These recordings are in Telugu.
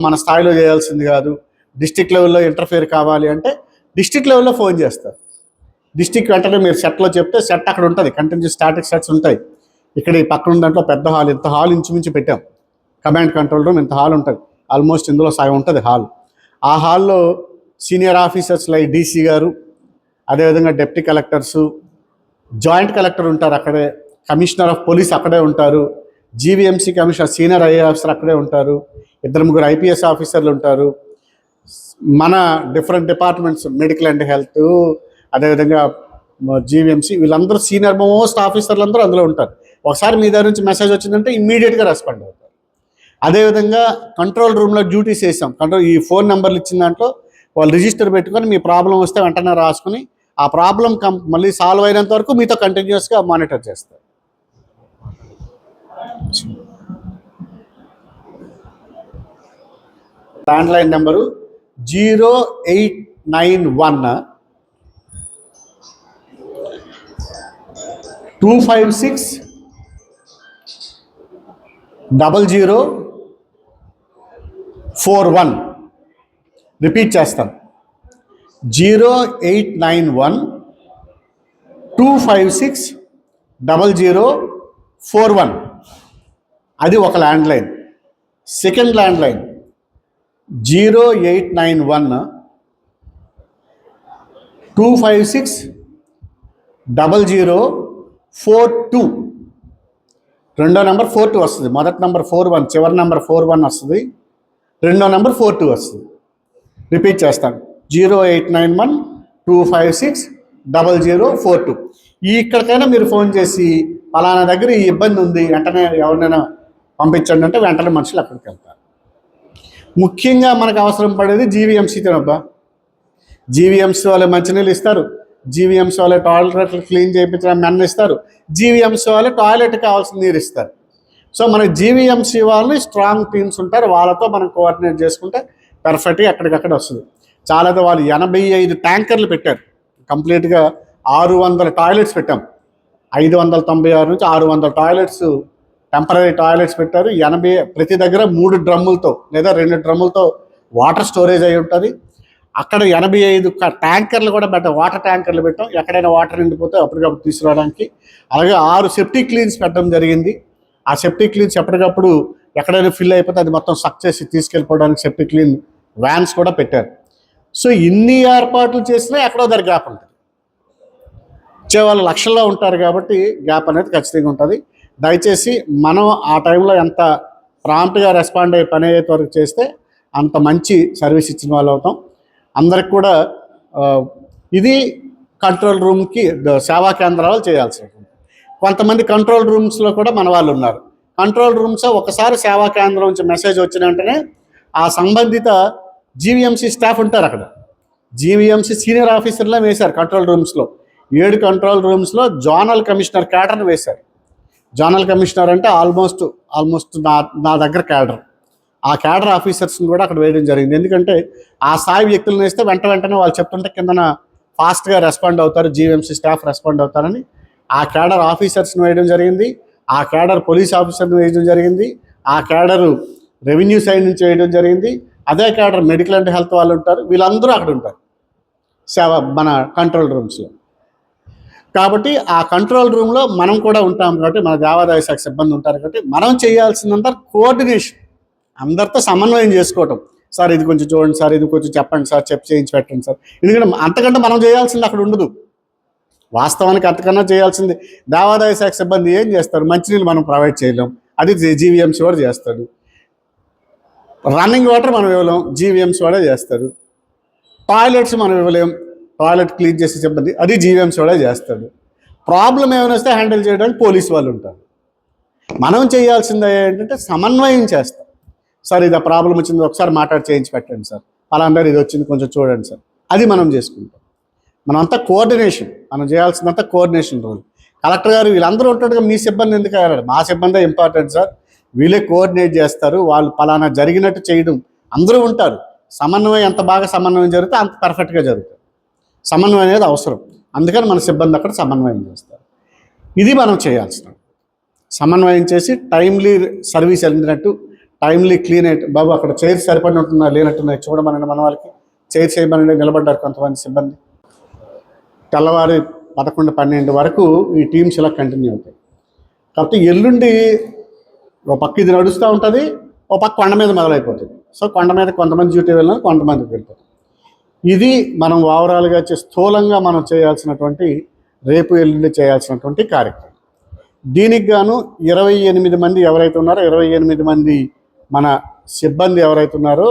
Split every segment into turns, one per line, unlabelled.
మన స్థాయిలో చేయాల్సింది కాదు, డిస్ట్రిక్ట్ లెవెల్లో ఇంటర్ఫేర్ కావాలి అంటే డిస్ట్రిక్ట్ లెవెల్లో ఫోన్ చేస్తారు. డిస్ట్రిక్ట్ వెంటనే మీరు సెట్లో చెప్తే సెట్ అక్కడ ఉంటుంది, కంటిన్యూస్ స్టాటిక్ సెట్స్ ఉంటాయి. ఇక్కడ ఈ పక్కన దాంట్లో పెద్ద హాల్, ఇంత హాల్ ఇంచుమించు పెట్టాం. కమాండ్ కంట్రోల్ రూమ్ ఇంత హాల్ ఉంటుంది, ఆల్మోస్ట్ ఇందులో సగం ఉంటుంది హాల్. ఆ హాల్లో సీనియర్ ఆఫీసర్స్ లైక్ డీసీ గారు, అదేవిధంగా డిప్యూటీ కలెక్టర్సు, జాయింట్ కలెక్టర్ ఉంటారు అక్కడే, కమిషనర్ ఆఫ్ పోలీస్ అక్కడే ఉంటారు, GVMC commissioner senior IA officer అక్కడే ఉంటారు, 2-3 ఐపీఎస్ ఆఫీసర్లు ఉంటారు, మన different departments medical and health, అదేవిధంగా జీవీఎంసీ, వీళ్ళందరూ సీనియర్ మోస్ట్ ఆఫీసర్లు అందరూ అందులో ఉంటారు. ఒకసారి మీ దగ్గర నుంచి మెసేజ్ వచ్చిందంటే ఇమ్మీడియట్గా రెస్పాండ్ అవుతారు. అదేవిధంగా కంట్రోల్ రూమ్లో డ్యూటీస్ వేసాం. ఈ ఫోన్ నెంబర్లు ఇచ్చిన దాంట్లో వాళ్ళు రిజిస్టర్ పెట్టుకొని మీ ప్రాబ్లం వస్తే వెంటనే రాసుకుని ఆ ప్రాబ్లం మళ్ళీ సాల్వ్ అయినంత వరకు మీతో కంటిన్యూస్గా మానిటర్ చేస్తారు. Landline number 0891 256 0041. రిపీట్ చేస్తాను, 0891 256 0041. అది ఒక ల్యాండ్లైన్. Second landline 0891 256 0042. రెండో నెంబర్ 42 వస్తుంది, మొదటి నెంబర్ 41, చివరి నెంబర్ 41 వస్తుంది, రెండో నెంబర్ 42 వస్తుంది. రిపీట్ చేస్తాను, 0891 256 0042. ఇక్కడికైనా మీరు ఫోన్ చేసి పలానా దగ్గర ఈ ఇబ్బంది ఉంది, వెంటనే ఎవరినైనా పంపించండి అంటే వెంటనే మనుషులు అక్కడికి వెళ్తారు. ముఖ్యంగా మనకు అవసరం పడేది జీవీఎంసీతో. అబ్బా, జీవీఎంసీ వాళ్ళే మంచినీళ్ళు ఇస్తారు, జీవీఎంసీ వాళ్ళే టాయిలెట్లు క్లీన్ చేయించడానికి మెన్ ఇస్తారు, జీవీఎంసీ వాళ్ళే టాయిలెట్ కావాల్సిన నీరు ఇస్తారు. సో మన జీవీఎంసీ వాళ్ళని స్ట్రాంగ్ టీమ్స్ ఉంటారు, వాళ్ళతో మనం కోఆర్డినేట్ చేసుకుంటే పర్ఫెక్ట్గా ఎక్కడికక్కడ వస్తుంది. చాలా వాళ్ళు 85 ట్యాంకర్లు పెట్టారు, కంప్లీట్గా 600 టాయిలెట్స్ పెట్టాం. 596 నుంచి 600 టాయిలెట్స్, టెంపరీ టాయిలెట్స్ పెట్టారు. 80 ప్రతి దగ్గర 3 డ్రమ్ములతో లేదా 2 డ్రమ్ములతో వాటర్ స్టోరేజ్ అయి ఉంటుంది. అక్కడ 85 ట్యాంకర్లు కూడా పెట్టాం, వాటర్ ట్యాంకర్లు పెట్టాం, ఎక్కడైనా వాటర్ నిండిపోతే అప్పటికప్పుడు తీసుకురావడానికి. అలాగే 6 సెప్టిక్ క్లీన్స్ పెట్టడం జరిగింది. ఆ సెప్టిక్ క్లీన్స్ ఎప్పటికప్పుడు ఎక్కడైనా ఫిల్ అయిపోతే అది మొత్తం సక్ చేసి తీసుకెళ్ళిపోవడానికి సెప్టిక్ క్లీన్ వ్యాన్స్ కూడా పెట్టారు. సో ఇన్ని ఏర్పాట్లు చేసినా ఎక్కడో దగ్గర గ్యాప్ ఉంటుంది. వచ్చేవాళ్ళు లక్షల్లో ఉంటారు కాబట్టి గ్యాప్ అనేది ఖచ్చితంగా ఉంటుంది. దయచేసి మనం ఆ టైంలో ఎంత ప్రాంప్ట్గా రెస్పాండ్ అయ్యి పని అయ్యేంత వరకు చేస్తే అంత మంచి సర్వీస్ ఇచ్చిన వాళ్ళు అవుతాం. అందరికి కూడా ఇది కంట్రోల్ రూమ్కి సేవా కేంద్రాలు చేయాల్సింది. కొంతమంది కంట్రోల్ రూమ్స్లో కూడా మన వాళ్ళు ఉన్నారు. కంట్రోల్ రూమ్స్ ఒకసారి సేవా కేంద్రం నుంచి మెసేజ్ వచ్చిన వెంటనే ఆ సంబంధిత జీవీఎంసీ స్టాఫ్ ఉంటారు అక్కడ. జీవీఎంసీ సీనియర్ ఆఫీసర్లా వేశారు కంట్రోల్ రూమ్స్లో. 7 కంట్రోల్ రూమ్స్లో జోనల్ కమిషనర్ క్యాడర్ని వేశారు. జోనల్ కమిషనర్ అంటే ఆల్మోస్ట్ నా దగ్గర క్యాడర్. ఆ క్యాడర్ ఆఫీసర్స్ని కూడా అక్కడ వేయడం జరిగింది. ఎందుకంటే ఆ స్థాయి వ్యక్తులను వేస్తే వెంటనే వాళ్ళు చెప్తుంటే కిందన ఫాస్ట్గా రెస్పాండ్ అవుతారు, జీవీఎంసీ స్టాఫ్ రెస్పాండ్ అవుతారని ఆ క్యాడర్ ఆఫీసర్స్ని వేయడం జరిగింది. ఆ క్యాడర్ పోలీస్ ఆఫీసర్ని వేయడం జరిగింది. ఆ క్యాడరు రెవెన్యూ సైడ్ నుంచి వేయడం జరిగింది. అదే క్యాడర్ మెడికల్ అండ్ హెల్త్ వాళ్ళు ఉంటారు. వీళ్ళందరూ అక్కడ ఉంటారు మన కంట్రోల్ రూమ్స్లో. కాబట్టి ఆ కంట్రోల్ రూమ్లో మనం కూడా ఉంటాం కాబట్టి, మన దేవాదాయ శాఖ సిబ్బంది ఉంటారు కాబట్టి మనం చేయాల్సిందంతా కోఆర్డినేషన్, అందరితో సమన్వయం చేసుకోవటం. సార్ ఇది కొంచెం చూడండి సార్, ఇది కొంచెం చెప్పండి సార్, చేయించి పెట్టండి సార్. ఎందుకంటే అంతకంటే మనం చేయాల్సింది అక్కడ ఉండదు. వాస్తవానికి అంతకన్నా చేయాల్సింది దేవాదాయ శాఖ సిబ్బంది ఏం చేస్తారు, మంచినీళ్ళు మనం ప్రొవైడ్ చేయలేం, అది జీవీఎంసీ వాడు చేస్తాడు. రన్నింగ్ వాటర్ మనం ఇవ్వలేం, జీవీఎంసీ వాడే చేస్తారు. టాయిలెట్స్ మనం ఇవ్వలేం, టాయిలెట్ క్లీన్ చేసే సిబ్బంది అది జీవీఎంసీ వాడే చేస్తాడు. ప్రాబ్లం ఏమైనా వస్తే హ్యాండిల్ చేయడానికి పోలీస్ వాళ్ళు ఉంటారు. మనం చేయాల్సింది ఏంటంటే సమన్వయం చేస్తాం. సార్ ఇది ప్రాబ్లం వచ్చింది, ఒకసారి మాట్లాడి చేయించి పెట్టండి సార్, వాళ్ళందరూ ఇది వచ్చింది కొంచెం చూడండి సార్, అది మనం చేసుకుంటాం. మనంతా కోఆర్డినేషన్, మనం చేయాల్సిందంతా కోఆర్డినేషన్ రోల్. కలెక్టర్ గారు వీళ్ళందరూ ఉంటాడుగా, మీ సిబ్బంది ఎందుకు అయ్యారు, మా సిబ్బంది ఇంపార్టెంట్ సార్, వీళ్ళే కోఆర్డినేట్ చేస్తారు, వాళ్ళు పలానా జరిగినట్టు చేయడం, అందరూ ఉంటారు. సమన్వయం ఎంత బాగా సమన్వయం జరిగితే అంత పర్ఫెక్ట్గా జరుగుతుంది. సమన్వయం అనేది అవసరం, అందుకని మన సిబ్బంది అక్కడ సమన్వయం చేస్తారు. ఇది మనం చేయాల్సిన సమన్వయం చేసి టైమ్లీ సర్వీస్ అందినట్టు, టైమ్లీ క్లీన్ అయ్యి బాబు అక్కడ చైర్స్ సరిపడి ఉంటున్నా లేనట్టున్నాయి చూడమనండి, మన వాళ్ళకి చైర్స్ వేయమనండి, నిలబడ్డారు కొంతమంది సిబ్బంది. తెల్లవారి 11-12 వరకు ఈ టీమ్స్ ఇలా కంటిన్యూ అవుతాయి. కాబట్టి ఎల్లుండి ఒక పక్క ఇది నడుస్తూ ఉంటుంది, ఒక పక్క కొండ మీద మొదలైపోతుంది. సో కొండ మీద కొంతమంది డ్యూటీ వెళ్ళినా కొంతమందికి వెళ్ళిపోతుంది. ఇది మనం ఓవరాల్గా స్థూలంగా మనం చేయాల్సినటువంటి రేపు ఎల్లుండి చేయాల్సినటువంటి కార్యక్రమం. దీనికి గాను 28 మంది ఎవరైతే ఉన్నారో 28 మంది మన సిబ్బంది ఎవరైతే ఉన్నారో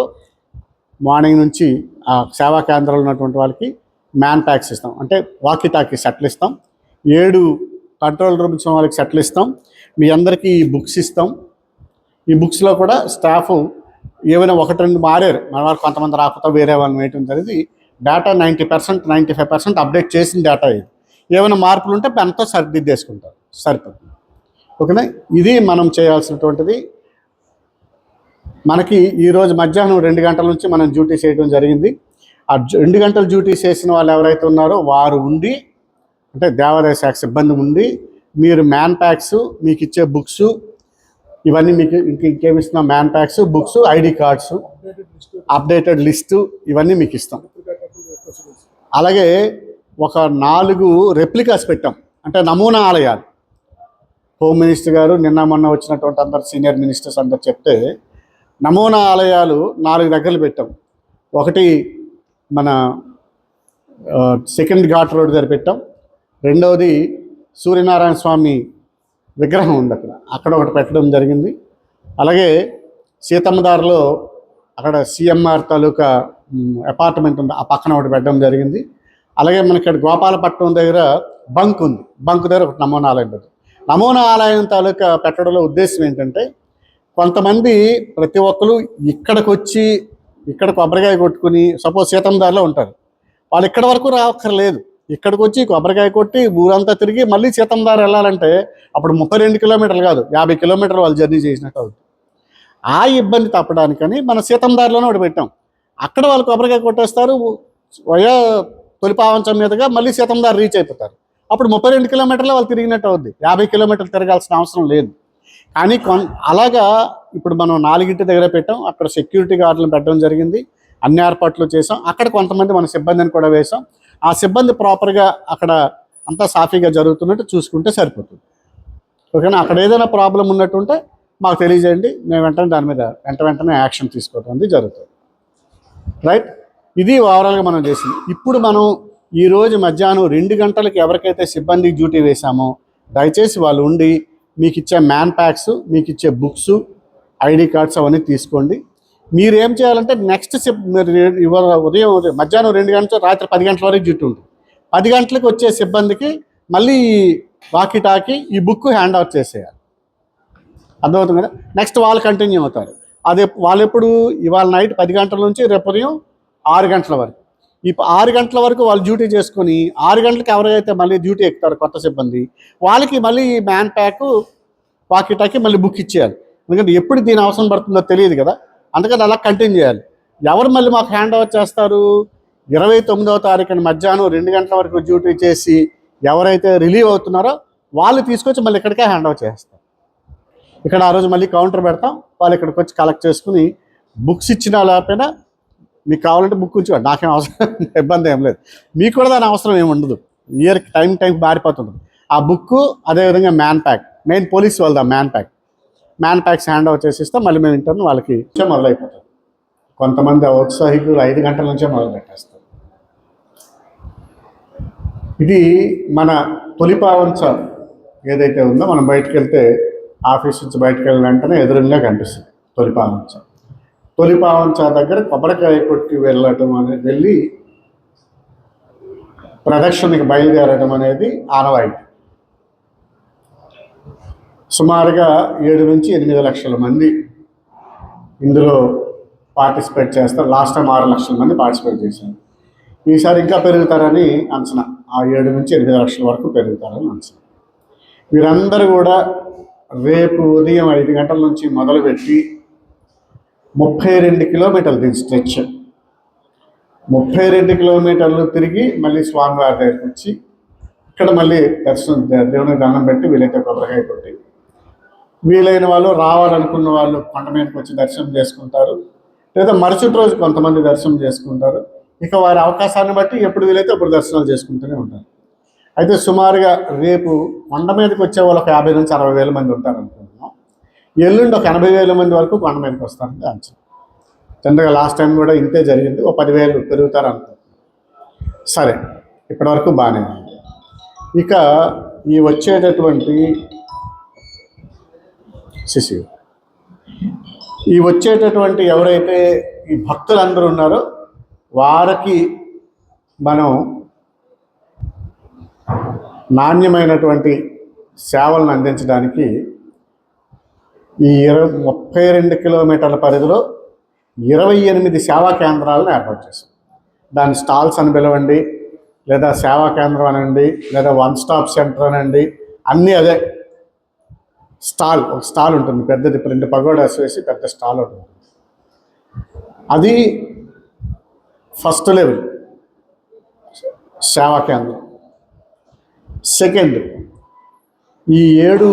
మార్నింగ్ నుంచి ఆ సేవా కేంద్రాలు ఉన్నటువంటి వాళ్ళకి మ్యాన్ ప్యాక్స్ ఇస్తాం, అంటే వాకీ టాకీ సెట్లు ఇస్తాం. 7 కంట్రోల్ రూమ్స్ వాళ్ళకి సెట్లు ఇస్తాం. మీ అందరికీ ఈ బుక్స్ ఇస్తాం. ఈ బుక్స్లో కూడా స్టాఫ్ ఏమైనా 1-2 మారారు, మన వాళ్ళు కొంతమంది రాకపోతే వేరే వాళ్ళని వేయటం జరిగింది. డేటా 90% 95% అప్డేట్ చేసిన డేటా ఇది. ఏమైనా మార్పులు ఉంటే పెన్తో సరిదిద్దేసుకుంటారు, సరిపోతుంది. ఓకేనా? ఇది మనం చేయాల్సినటువంటిది. మనకి ఈరోజు మధ్యాహ్నం 2 గంటల నుంచి మనం డ్యూటీ చేయడం జరిగింది. ఆ 2 గంటల డ్యూటీ చేసిన వాళ్ళు ఎవరైతే ఉన్నారో వారు ఉండి, అంటే దేవాదాయ శాఖ సిబ్బంది ఉండి, మీరు మ్యాన్ ప్యాక్స్, మీకు ఇచ్చే బుక్స్, ఇవన్నీ మీకు ఇంకేమి ఇస్తున్నాం, man packs, books, ID cards, updated list ఇవన్నీ మీకు ఇస్తాం. అలాగే ఒక 4 రెప్లికాస్ పెట్టాం, అంటే నమూనా ఆలయాలు. హోమ్ మినిస్టర్ గారు నిన్న మొన్న వచ్చినటువంటి అందరు సీనియర్ మినిస్టర్స్ అందరు చెప్తే నమూనా ఆలయాలు 4 దగ్గరలు పెట్టాం. ఒకటి మన సెకండ్ ఘాట్ రోడ్ దగ్గర పెట్టాం. రెండవది సూర్యనారాయణ స్వామి విగ్రహం ఉంది అక్కడ ఒకటి పెట్టడం జరిగింది. అలాగే సీతమ్మదారిలో అక్కడ సిఎంఆర్ తాలూకా అపార్ట్మెంట్ ఉంది, ఆ పక్కన ఒకటి పెట్టడం జరిగింది. అలాగే మనకి ఇక్కడ గోపాలపట్నం దగ్గర బంక్ ఉంది, బంక్ దగ్గర ఒకటి నమూనా ఆలయం పెట్టాం. నమూనా ఆలయం తాలూకా పెట్టడంలో ఉద్దేశం ఏంటంటే, కొంతమంది ప్రతి ఒక్కరు ఇక్కడికి వచ్చి ఇక్కడ కొబ్బరికాయ కొట్టుకుని, సపోజ్ సీతమ్మదారిలో ఉంటారు, వాళ్ళు ఇక్కడ వరకు రావక్కర్లేదు, ఇక్కడికి వచ్చి కొబ్బరికాయ కొట్టి ఊరంతా తిరిగి మళ్ళీ సీతమ్మదారి వెళ్ళాలంటే అప్పుడు 32 కిలోమీటర్లు కాదు 50 కిలోమీటర్లు వాళ్ళు జర్నీ చేసినట్టు అవుతుంది. ఆ ఇబ్బంది తప్పడానికని మన సీతమ్మదారిలోనే ఒకటి పెట్టాం. అక్కడ వాళ్ళు కొబ్బరికాయ కొట్టేస్తారు, వయా తొలిపావంచం మీదుగా మళ్ళీ సీతమ్మదారి రీచ్ అయిపోతారు. అప్పుడు 32 కిలోమీటర్లు వాళ్ళు తిరిగినట్టు అవుద్ది, 50 కిలోమీటర్లు తిరగాల్సిన అవసరం లేదు. కానీ అలాగా ఇప్పుడు మనం 4 దగ్గర పెట్టాం, అక్కడ సెక్యూరిటీ గార్డులను పెట్టడం జరిగింది, అన్ని ఏర్పాట్లు చేసాం. అక్కడ కొంతమంది మన సిబ్బందిని కూడా వేసాం. ఆ సిబ్బంది ప్రాపర్గా అక్కడ అంతా సాఫీగా జరుగుతున్నట్టు చూసుకుంటే సరిపోతుంది. ఓకేనా? అక్కడ ఏదైనా ప్రాబ్లం ఉన్నట్టుంటే మాకు తెలియజేయండి, మేము వెంటనే దాని మీద వెంటనే యాక్షన్ తీసుకోవడం అనేది జరుగుతుంది. రైట్? ఇది ఓవరాల్గా మనం చేసింది. ఇప్పుడు మనం ఈరోజు మధ్యాహ్నం 2 గంటలకి ఎవరికైతే సిబ్బంది డ్యూటీ వేసామో దయచేసి వాళ్ళు ఉండి మీకు ఇచ్చే మ్యాన్ ప్యాక్స్, మీకు ఇచ్చే బుక్స్, ఐడి కార్డ్స్ అవన్నీ తీసుకోండి. మీరు ఏం చేయాలంటే నెక్స్ట్ ఉదయం మధ్యాహ్నం 2 గంటల రాత్రి 10 గంటల వరకు డ్యూటీ ఉంటుంది. 10 గంటలకు వచ్చే సిబ్బందికి మళ్ళీ వాకీ టాకీ ఈ బుక్ హ్యాండ్ ఓవర్ చేసేయాలి. అర్థమవుతుంది కదా? నెక్స్ట్ వాళ్ళు కంటిన్యూ అవుతారు. అదే వాళ్ళు ఎప్పుడు ఇవాళ నైట్ 10 గంటల నుంచి రేపు ఉదయం 6 గంటల వరకు, ఈ 6 గంటల వరకు వాళ్ళు డ్యూటీ చేసుకొని 6 గంటలకు ఎవరైతే మళ్ళీ డ్యూటీ ఎక్కుతారో కొత్త సిబ్బంది వాళ్ళకి మళ్ళీ ఈ మ్యాన్ ప్యాక్, వాకీ టాకీ మళ్ళీ బుక్ ఇచ్చేయాలి. ఎందుకంటే ఎప్పుడు దీని అవసరం పడుతుందో తెలియదు కదా, అందుకని అలా కంటిన్యూ చేయాలి. ఎవరు మళ్ళీ మాకు హ్యాండ్ ఓవర్ చేస్తారు? 29వ తారీఖున మధ్యాహ్నం 2 గంటల వరకు డ్యూటీ చేసి ఎవరైతే రిలీవ్ అవుతున్నారో వాళ్ళు తీసుకొచ్చి మళ్ళీ ఇక్కడికే హ్యాండ్ ఓవర్ చేస్తారు. ఇక్కడ ఆ రోజు మళ్ళీ కౌంటర్ పెడతాం, వాళ్ళు ఇక్కడికి వచ్చి కలెక్ట్ చేసుకుని బుక్స్ ఇచ్చినా లేకపోయినా మీకు కావాలంటే బుక్ ఉంచుకోండి, నాకేం అవసరం ఇబ్బంది ఏం లేదు. మీకు కూడా దాని అవసరం ఏమి ఉండదు, ఇయర్కి టైం మారిపోతుంది. ఆ బుక్ అదేవిధంగా మ్యాన్ ప్యాక్, మెయిన్ పోలీస్ వాళ్ళది మ్యాన్ ప్యాక్స్ హ్యాండ్ ఓవర్ చేసి ఇస్తాం. మళ్ళీ మేము ఇంటర్ని వాళ్ళకి మొదలైపోతాం. కొంతమంది ఔత్సాహికులు 5 గంటల నుంచే మొదలు పెట్టేస్తారు. ఇది మన తొలిపావంచ ఏదైతే ఉందో, మనం బయటకు వెళ్తే ఆఫీస్ నుంచి బయటకు వెళ్ళిన వెంటనే ఎదురుగా కనిపిస్తుంది తొలిపావంచ దగ్గర కొబ్బరికాయ కొట్టి వెళ్ళి ప్రదక్షిణకి బయలుదేరడం అనేది ఆనవాయితీ. సుమారుగా 7 నుంచి 8 లక్షల మంది ఇందులో పార్టిసిపేట్ చేస్తారు. లాస్ట్ టైం 6 లక్షల మంది పార్టిసిపేట్ చేశారు. ఈసారి ఇంకా పెరుగుతారని అంచనా, ఆ 7 నుంచి 8 లక్షల వరకు పెరుగుతారని అంచనా. వీరందరూ కూడా రేపు ఉదయం 5 గంటల నుంచి మొదలుపెట్టి 32 కిలోమీటర్లు దీని స్ట్రెచ్, 32 కిలోమీటర్లు తిరిగి మళ్ళీ స్వామివారి దగ్గరికి వచ్చి ఇక్కడ మళ్ళీ దర్శనం, దేవునికి దండం పెట్టి వీలైతే కొబ్బరికాయ కొట్టి వీలైన వాళ్ళు రావాలనుకున్న వాళ్ళు కొండ మీదకి వచ్చి దర్శనం చేసుకుంటారు, లేదా మరుసటి రోజు కొంతమంది దర్శనం చేసుకుంటారు. ఇక వారి అవకాశాన్ని బట్టి ఎప్పుడు వీలైతే అప్పుడు దర్శనాలు చేసుకుంటూనే ఉంటారు. అయితే సుమారుగా రేపు కొండ మీదకి వచ్చే వాళ్ళు ఒక 50 నుంచి 60 వేల మంది ఉంటారు అనుకుంటున్నాం. ఎల్లుండి ఒక 80,000 మంది వరకు కొండ మీదకి వస్తారని అంచనా. జనరల్గా లాస్ట్ టైం కూడా ఇంతే జరిగింది, ఒక 10,000 పెరుగుతారు అనుకుంటున్నాం. సరే, ఇప్పటివరకు బాగానే ఉంది. ఇక ఈ వచ్చేటటువంటి శిశువు, ఈ వచ్చేటటువంటి ఎవరైతే ఈ భక్తులందరూ ఉన్నారో వారికి మనం నాణ్యమైనటువంటి సేవలను అందించడానికి ఈ 32 కిలోమీటర్ల పరిధిలో 28 సేవా కేంద్రాలను ఏర్పాటు చేశాం. దాని స్టాల్స్ అని పిలవండి, లేదా సేవా కేంద్రం అనండి, లేదా వన్ స్టాప్ సెంటర్ అనండి, అన్నీ అదే. ఒక స్టాల్ ఉంటుంది పెద్దది, 2 పగోడాస్ వేసి పెద్ద స్టాల్ ఉంటుంది. అది ఫస్ట్ లెవెల్ సేవా కేంద్రం. సెకండ్, ఈ 7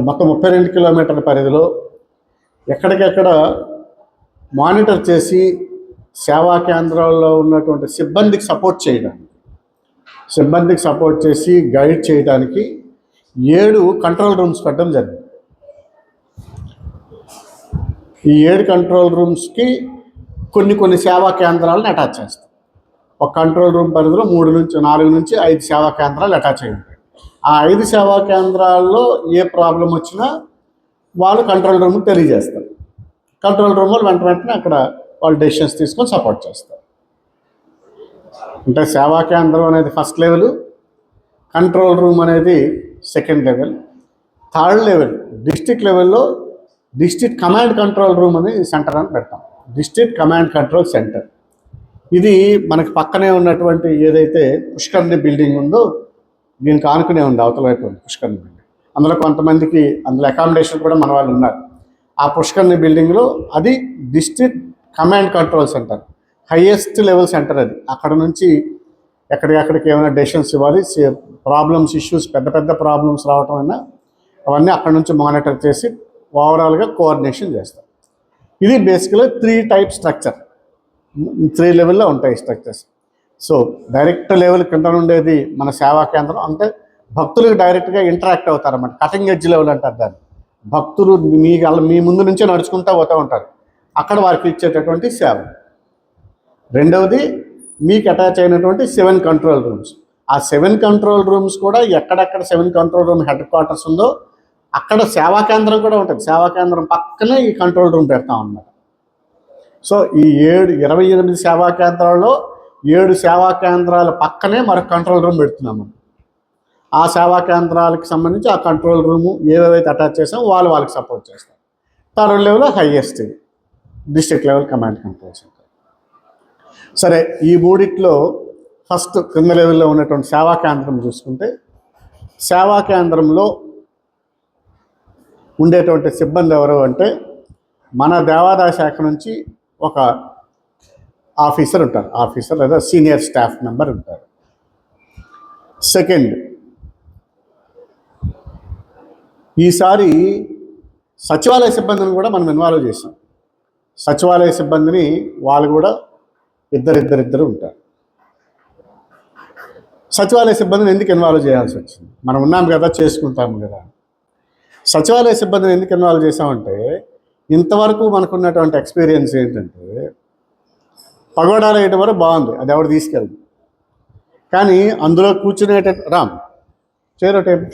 మొత్తం 32 కిలోమీటర్ల పరిధిలో ఎక్కడికెక్కడ మానిటర్ చేసి సేవా కేంద్రాల్లో ఉన్నటువంటి సిబ్బందికి సపోర్ట్ చేసి గైడ్ చేయడానికి 7 కంట్రోల్ రూమ్స్ కట్టడం జరిగింది. ఈ 7 కంట్రోల్ రూమ్స్కి కొన్ని సేవా కేంద్రాలను అటాచ్ చేస్తాం. ఒక కంట్రోల్ రూమ్ పరిధిలో 4 నుంచి 5 సేవా కేంద్రాలు అటాచ్ అయ్యి ఉంటాయి. ఆ 5 సేవా కేంద్రాల్లో ఏ ప్రాబ్లం వచ్చినా వాళ్ళు కంట్రోల్ రూమ్కి తెలియజేస్తారు. కంట్రోల్ రూమ్ వాళ్ళు వెంటనే అక్కడ వాళ్ళు డెసిషన్స్ తీసుకొని సపోర్ట్ చేస్తారు. అంటే సేవా కేంద్రం అనేది ఫస్ట్ లెవెల్, కంట్రోల్ రూమ్ అనేది second level. Third level district లెవెల్లో డిస్ట్రిక్ట్ కమాండ్ కంట్రోల్ రూమ్ అని సెంటర్ అని పెడతాం. డిస్ట్రిక్ట్ కమాండ్ కంట్రోల్ సెంటర్ ఇది మనకి పక్కనే ఉన్నటువంటి ఏదైతే పుష్కర్ణి బిల్డింగ్ ఉందో దీనికి ఆనుకునే ఉంది, అవతల వైపు ఉంది పుష్కర్ణి బిల్డింగ్. అందులో కొంతమందికి అందులో అకామిడేషన్ కూడా మన వాళ్ళు ఉన్నారు. ఆ పుష్కర్ణి బిల్డింగ్లో అది district command control centre, highest level centre అది. అక్కడ నుంచి ఎక్కడికక్కడికి ఏమైనా డెసిషన్స్ ఇవ్వాలి, ప్రాబ్లమ్స్ ఇష్యూస్ పెద్ద ప్రాబ్లమ్స్ రావటం అయినా అవన్నీ అక్కడ నుంచి మానిటర్ చేసి ఓవరాల్గా కోఆర్డినేషన్ చేస్తారు. ఇది బేసికల్గా 3 టైప్ స్ట్రక్చర్, 3 లెవెల్లో ఉంటాయి స్ట్రక్చర్స్. సో డైరెక్ట్ లెవెల్ కింద ఉండేది మన సేవా కేంద్రం, అంటే భక్తులకు డైరెక్ట్గా ఇంటరాక్ట్ అవుతారన్నమాట. కటింగ్ ఎడ్జ్ లెవెల్ అంటారు దాన్ని. భక్తులు మీ ముందు నుంచే నడుచుకుంటూ పోతూ ఉంటారు, అక్కడ వారికి ఇచ్చేటటువంటి సేవ. రెండవది, మీకు అటాచ్ అయినటువంటి 7 కంట్రోల్ రూమ్స్. ఆ 7 కంట్రోల్ రూమ్స్ కూడా ఎక్కడెక్కడ 7 కంట్రోల్ రూమ్ హెడ్ క్వార్టర్స్ ఉందో అక్కడ సేవా కేంద్రం కూడా ఉంటుంది. సేవా కేంద్రం పక్కనే ఈ కంట్రోల్ రూమ్ పెడతాం అన్నమాట. సో ఈ 28 సేవా కేంద్రాల్లో 7 సేవా కేంద్రాల పక్కనే మరొక కంట్రోల్ రూమ్ పెడుతున్నాము. ఆ సేవా కేంద్రాలకు సంబంధించి ఆ కంట్రోల్ రూము ఏవేవైతే అటాచ్ చేసామో వాళ్ళకి సపోర్ట్ చేస్తాం. Third level highest district level command control centre. సరే, ఈ మూడిట్లో ఫస్ట్ కింద లెవెల్లో ఉన్నటువంటి సేవా కేంద్రం చూసుకుంటే, సేవా కేంద్రంలో ఉండేటువంటి సిబ్బంది ఎవరు అంటే మన దేవాదాయ శాఖ నుంచి ఒక ఆఫీసర్ ఉంటారు, ఆఫీసర్ లేదా సీనియర్ స్టాఫ్ మెంబర్ ఉంటారు. సెకండ్, ఈసారి సచివాలయ సిబ్బందిని కూడా మనం ఇన్వాల్వ్ చేసాం. సచివాలయ సిబ్బందిని వాళ్ళు కూడా ఇద్దరు ఉంటారు. సచివాలయ సిబ్బందిని ఎందుకు ఇన్వాల్వ్ చేయాల్సి వచ్చింది? మనం ఉన్నాం కదా, చేసుకుంటాము కదా. సచివాలయ సిబ్బందిని ఎందుకు ఇన్వాల్వ్ చేసామంటే, ఇంతవరకు మనకున్నటువంటి ఎక్స్పీరియన్స్ ఏంటంటే, పగోడాలు వేయడం వరకు బాగుంది, అది ఎవరు తీసుకెళ్ళదు. కానీ అందులో రామ్ చేరో టేబుల్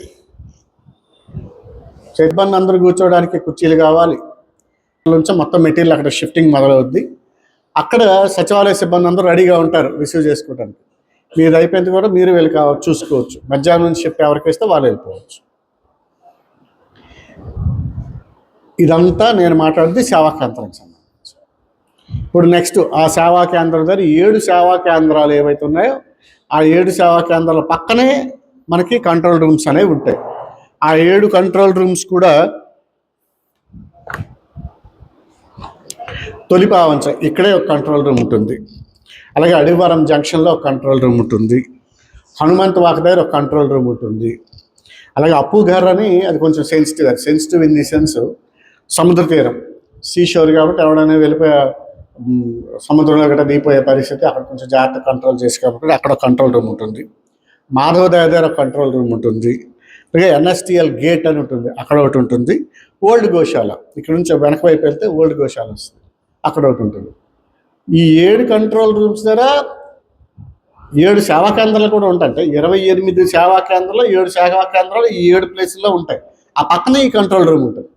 సిబ్బంది అందరూ కూర్చోవడానికి కుర్చీలు కావాలి. నుంచి మొత్తం మెటీరియల్ అక్కడ షిఫ్టింగ్ మొదలవుద్ది. అక్కడ సచివాలయ సిబ్బంది అందరూ రెడీగా ఉంటారు రిసీవ్ చేసుకోవడానికి. మీరు అయిపోయింది కూడా మీరు వెళ్ళి చూసుకోవచ్చు. మధ్యాహ్నం నుంచి షిఫ్ట్ ఎవరికి ఇస్తే వాళ్ళు వెళ్ళిపోవచ్చు. ఇదంతా నేను మాట్లాడింది సేవా కేంద్రానికి సంబంధించి. ఇప్పుడు నెక్స్ట్ ఆ సేవా కేంద్రం దగ్గర 7 సేవా కేంద్రాలు ఏవైతే ఉన్నాయో ఆ 7 సేవా కేంద్రాల పక్కనే మనకి కంట్రోల్ రూమ్స్ అనేవి ఉంటాయి. ఆ 7 కంట్రోల్ రూమ్స్ కూడా తొలిపావంచ ఇక్కడే ఒక కంట్రోల్ రూమ్ ఉంటుంది. అలాగే అడివారం జంక్షన్లో ఒక కంట్రోల్ రూమ్ ఉంటుంది. హనుమంత్ వాక్ దగ్గర ఒక కంట్రోల్ రూమ్ ఉంటుంది. అలాగే అప్పు ఘర్ అని అది కొంచెం సెన్సిటివ్ ఇన్ ది సెన్స్ సముద్ర తీరం సీషోర్ కాబట్టి ఎవడైనా వెళ్ళిపోయే సముద్రంలో గట్రా దిగిపోయే పరిస్థితి అక్కడ కొంచెం జాగ్రత్త కంట్రోల్ చేసి కాబట్టి అక్కడ కంట్రోల్ రూమ్ ఉంటుంది. మాధవదాయ దగ్గర కంట్రోల్ రూమ్ ఉంటుంది. అలాగే ఎన్ఎస్టిఎల్ గేట్ అని ఉంటుంది, అక్కడ ఒకటి ఉంటుంది. ఓల్డ్ గోశాల ఇక్కడ నుంచి వెనక వైపు వెళ్తే ఓల్డ్ గోశాల వస్తుంది, అక్కడ ఒకటి ఉంటుంది. ఈ 7 కంట్రోల్ రూమ్స్ దగ్గర 7 సేవా కేంద్రాలు కూడా ఉంటాయి. అంటే 28 సేవా కేంద్రాలు 7 సేవా కేంద్రాలు ఈ 7 ప్లేసుల్లో ఉంటాయి. ఆ పక్కనే ఈ కంట్రోల్ రూమ్ ఉంటుంది.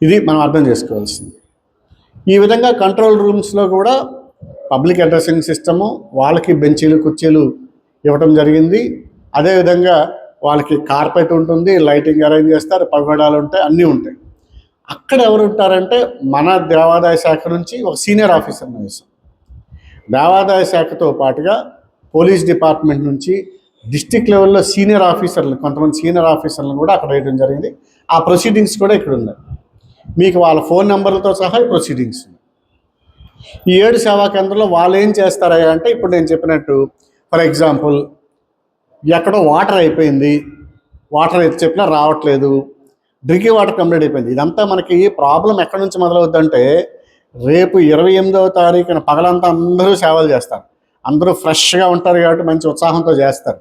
ఇది మనం అర్థం చేసుకోవాల్సింది. ఈ విధంగా కంట్రోల్ రూమ్స్లో కూడా పబ్లిక్ అడ్రసింగ్ సిస్టము, వాళ్ళకి బెంచీలు కుర్చీలు ఇవ్వటం జరిగింది. అదేవిధంగా వాళ్ళకి కార్పెట్ ఉంటుంది, లైటింగ్ అరేంజ్ చేస్తారు, పగడాలు ఉంటాయి, అన్నీ ఉంటాయి. అక్కడ ఎవరు ఉంటారంటే మన దేవాదాయ శాఖ నుంచి ఒక సీనియర్ ఆఫీసర్ని వేసాం. దేవాదాయ శాఖతో పాటుగా పోలీస్ డిపార్ట్మెంట్ నుంచి డిస్టిక్ లెవెల్లో సీనియర్ ఆఫీసర్లు, కొంతమంది సీనియర్ ఆఫీసర్లను కూడా అక్కడ వేయడం జరిగింది. ఆ ప్రొసీడింగ్స్ కూడా ఇక్కడ ఉన్నాయి. మీకు వాళ్ళ ఫోన్ నెంబర్లతో సహా ప్రొసీడింగ్స్. ఈ 7 సేవా కేంద్రంలో వాళ్ళు ఏం చేస్తారా అంటే, ఇప్పుడు నేను చెప్పినట్టు ఫర్ ఎగ్జాంపుల్ ఎక్కడో వాటర్ అయిపోయింది, వాటర్ అయితే చెప్పినా రావట్లేదు, డ్రింకింగ్ వాటర్ కంప్లీట్ అయిపోయింది. ఇదంతా మనకి ప్రాబ్లం ఎక్కడి నుంచి మొదలవుద్దంటే, రేపు 28వ తారీఖున పగలంతా అందరూ సేవలు చేస్తారు. అందరూ ఫ్రెష్గా ఉంటారు కాబట్టి మంచి ఉత్సాహంతో చేస్తారు.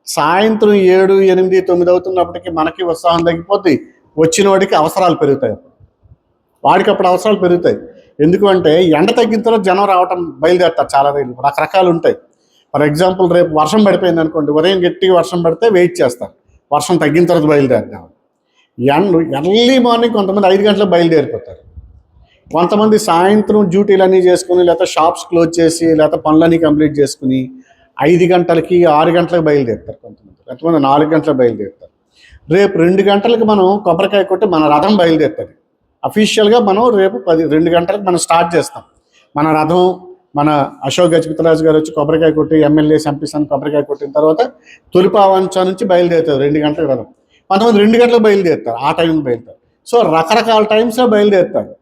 సాయంత్రం 7, 8, 9 అవుతున్నప్పటికీ మనకి ఉత్సాహం తగ్గిపోద్ది. వచ్చిన వాడికి అవసరాలు పెరుగుతాయి. వాడికి అప్పుడు అవసరాలు పెరుగుతాయి. ఎందుకంటే ఎండ తగ్గిన తర్వాత జనం రావటం బయలుదేరుతారు. చాలా రకరకాలు ఉంటాయి. ఫర్ ఎగ్జాంపుల్ రేపు వర్షం పడిపోయింది అనుకోండి, ఉదయం గట్టిగా వర్షం పడితే వెయిట్ చేస్తారు, వర్షం తగ్గిన తర్వాత బయలుదేరుతాం. ఎర్లీ మార్నింగ్ కొంతమంది 5 గంటలకు బయలుదేరిపోతారు. కొంతమంది సాయంత్రం డ్యూటీలన్నీ చేసుకుని, లేకపోతే షాప్స్ క్లోజ్ చేసి, లేకపోతే పనులన్నీ కంప్లీట్ చేసుకుని 5 గంటలకి 6 గంటలకు బయలుదేరుతారు. కొంతమంది 4 గంటలకు బయలుదేరుతారు. రేపు 2 గంటలకు మనం కొబ్బరికాయ కొట్టి మన రథం బయలుదేరుతుంది. అఫీషియల్గా మనం రేపు 2 గంటలకు మనం స్టార్ట్ చేస్తాం మన రథం. మన అశోక్ గజపతిరాజు గారు వచ్చి కొబ్బరికాయ కొట్టి, ఎమ్మెల్యేస్ ఎంపీస్ అని కొబ్బరికాయ కొట్టిన తర్వాత తొలిపావంచ నుంచి బయలుదేరుతారు 2 గంటలకు రథం. కొంతమంది 2 గంటలకు బయలుదేరుతారు, ఆ టైంకి బయలుదేరుతారు. సో రకరకాల టైమ్స్లో బయలుదేరుతారు.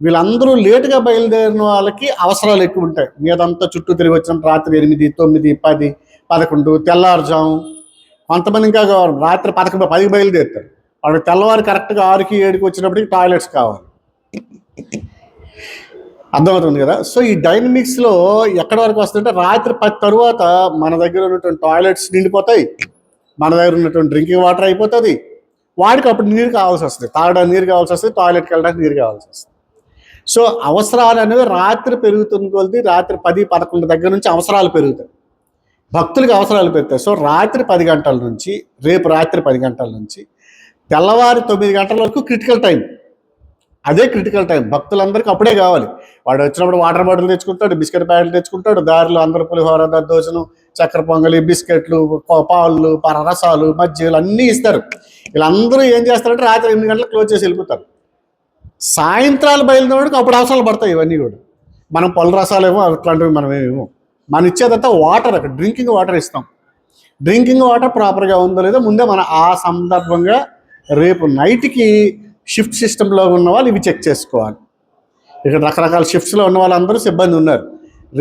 వీళ్ళందరూ లేటుగా బయలుదేరిన వాళ్ళకి అవసరాలు ఎక్కువ ఉంటాయి. మీదంతా చుట్టూ తిరిగి వచ్చిన రాత్రి 8, 9, 10, 11 తెల్లారుజాము. కొంతమంది ఇంకా రాత్రి 11, 10కి బయలుదేరుతారు. వాళ్ళకి తెల్లవారు కరెక్ట్గా 6కి 7కి వచ్చినప్పటికి టాయిలెట్స్ కావాలి. అర్థమవుతుంది కదా. సో ఈ డైనమిక్స్లో ఎక్కడి వరకు వస్తుందంటే, రాత్రి 10 తర్వాత మన దగ్గర ఉన్నటువంటి టాయిలెట్స్ నిండిపోతాయి, మన దగ్గర ఉన్నటువంటి డ్రింకింగ్ వాటర్ అయిపోతుంది. వాడికి అప్పుడు నీరు కావాల్సి వస్తుంది, తాగడానికి నీరు కావాల్సి వస్తుంది, టాయిలెట్కి వెళ్ళడానికి నీరు కావాల్సి వస్తుంది. సో అవసరాలు అనేవి రాత్రి పెరుగుతున్న కొద్దీ రాత్రి 10, 11 దగ్గర నుంచి అవసరాలు పెరుగుతాయి, భక్తులకు అవసరాలు పెరుగుతాయి. సో రాత్రి 10 గంటల నుంచి, రేపు రాత్రి 10 గంటల నుంచి తెల్లవారి 9 గంటల వరకు క్రిటికల్ టైం. అదే క్రిటికల్ టైం భక్తులందరికీ అప్పుడే కావాలి. వాడు వచ్చినప్పుడు వాటర్ బాటిల్ తెచ్చుకుంటాడు, బిస్కెట్ ప్యాకెట్లు తెచ్చుకుంటాడు, దారిలో అందరూ పులిహోర, దద్దోజనం, చక్కెర పొంగలి, బిస్కెట్లు, పాలు, రసాలు, మజ్జిగలు అన్నీ ఇస్తారు. వీళ్ళందరూ ఏం చేస్తారంటే రాత్రి 8 గంటలకు క్లోజ్ చేసి వెళ్ళిపోతారు. సాయంత్రాలు బయలుదేరడానికి అప్పుడు అవసరాలు పడతాయి. ఇవన్నీ కూడా మనం పళ్ళు రసాలు ఏమో అట్లాంటివి మనం ఏమేమో, మనం ఇచ్చేదంతా వాటర్, అక్కడ డ్రింకింగ్ వాటర్ ఇస్తాం. డ్రింకింగ్ వాటర్ ప్రాపర్గా ఉందో లేదో ముందే మనం ఆ సందర్భంగా రేపు నైట్కి షిఫ్ట్ సిస్టంలో ఉన్న వాళ్ళు ఇవి చెక్ చేసుకోవాలి. ఇక్కడ రకరకాల షిఫ్ట్స్లో ఉన్న వాళ్ళందరూ సిబ్బంది ఉన్నారు.